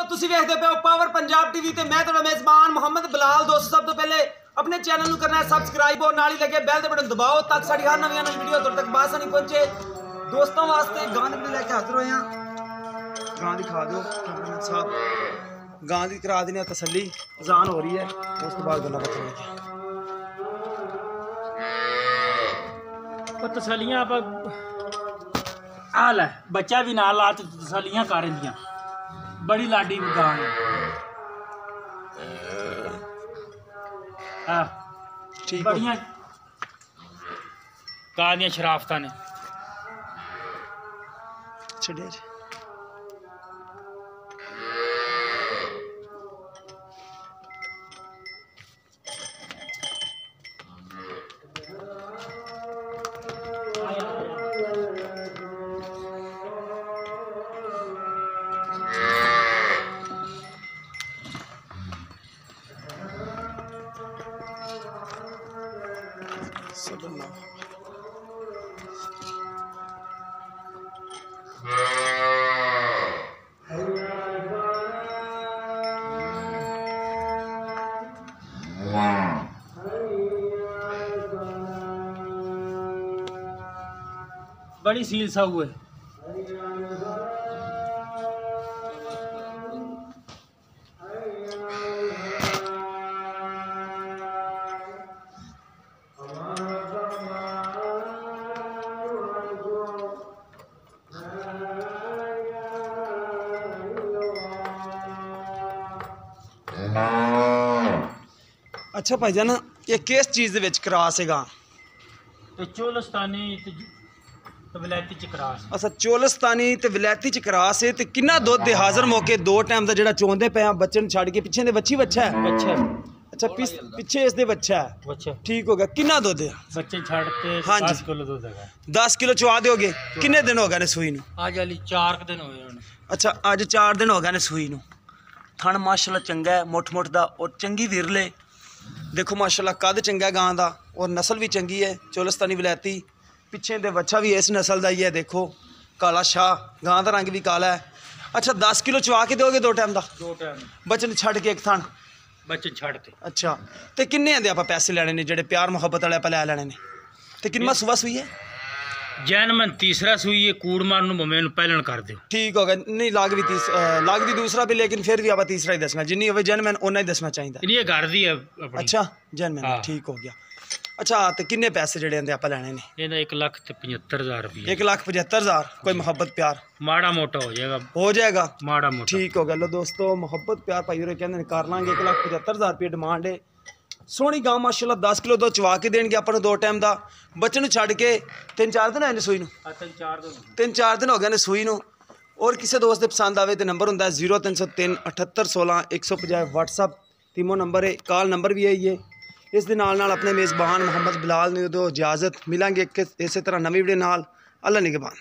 ਤੁਸੀਂ ਵੇਖਦੇ ਪਏ ਹੋ ਪਾਵਰ ਪੰਜਾਬ ਟੀਵੀ ਤੇ ਮੈਂ ਤੁਹਾਡਾ ਮੇਜ਼ਬਾਨ ਮੁਹੰਮਦ ਬਲਾਲ। ਦੋਸਤੋ ਸਭ ਤੋਂ ਪਹਿਲੇ अपने चैनल ਨੂੰ करना है सबसक्राइब और नाल ही लगे बैल दे बटन दबाओ ताकि साडी हर नवी वीडियो तुहाडे तक बासानी पहुंचे। दोस्तों वास्ते गां भी लेके हाजिर होए हैं। गां दिखा दो कैमरामैन साहब। गां दी करा देने तसल्ली, अजान हो रही है, उस तो बाद गल्लां बातां और तसलियां आप हाल है बच्चा भी नाल ला तसलियां कर दियां। बड़ी लाडी गां है बड़ियां गां दियां शराफतां ने। छड़िया जी बड़ी सील साहू है। अच्छा भाईजान ये किस चीज़ दे विच क्रॉस है गां? ते चोलस्तानी ते विलायती च क्रॉस। अच्छा चोलस्तानी ते विलायती च क्रॉस है ते किन्ना दुध दे हाज़र मौके दो टाइम दा जेड़ा चोंदे पे आ बच्चे छड़ के पिछे दे बच्ची बच्चा है। बच्चा अच्छा पिछे इस दे बच्चा है। बच्चा ठीक हो गया। किन्ना दुध है? बच्चे छड़ते हाँ 10 किलो दूध है। 10 किलो चुवा दोगे? किन्ने दिन हो गए ने सूई नूं? आज वाली 4 दिन होए हुण। अच्छा अज 4 दिन हो गए ने सूई नूं। थण माशाल्लाह चंगा है मुठ मुठ दा और चंगी विरले। देखो माशाल्लाह कद चंगा गां दा और नस्ल भी चंगी है चोलस्तानी विलायती। पिछे दे बच्चा भी इस नस्ल का ही है। देखो काला शाह गां का रंग भी काला है। अच्छा 10 किलो चुवा के दोगे दो टाइम का? 2 टाइम बच्चे छड़ के एक थान बच्चे छड़ते। अच्छा तो किन्ने आंदे आप पैसे लेने ने जेडे प्यार मुहब्बत वाले आप लै लेने ने? तो किन्ना सुबह सूई है? जैन मन तीसरा सूई है कूड़ मारन मैनू पहलन कर दो। ठीक हो गया। नहीं लाग भी दूसरा भी लेकिन फिर भी आप तीसरा ही दसना जिन्नी हो जैन मैन उन्ना ही दसना चाहिए। ये घर दी है अपनी। अच्छा जैन मैन ठीक हो गया। अच्छा तो किन्ने पैसे जेडे आंदे आप लैने ने? ये 1,75,000 रुपये। 1,75,000 कोई मोहब्बत प्यार माड़ा मोटा हो जाएगा। हो जाएगा माड़ा मोटा। ठीक हो गया। लो दोस्तों मोहब्बत प्यार भाई होरे कहंदे कर लांगे 1,75,000 रुपये डिमांड है। सोहनी गां माशाल्लाह 10 किलो दूध चवा के देणगे आपां नूं 2 टाइम दा। बच्चे नूं छड्ड के 3-4 दिन होए ने सूई नूं। 3-4 दिन हो गए ने सूई नूं। और किसी दोस्त दे पसंद आवे तो नंबर हुंदा 0303 78 16 150 WhatsApp तीमो नंबर है। कॉल नंबर भी है ये। इस दे नाल अपने मेज़बान मुहम्मद बिलाल ने दो इजाज़त मिलांगे इस तरह नवी वीडियो नाल। अल्लाह निगहबान।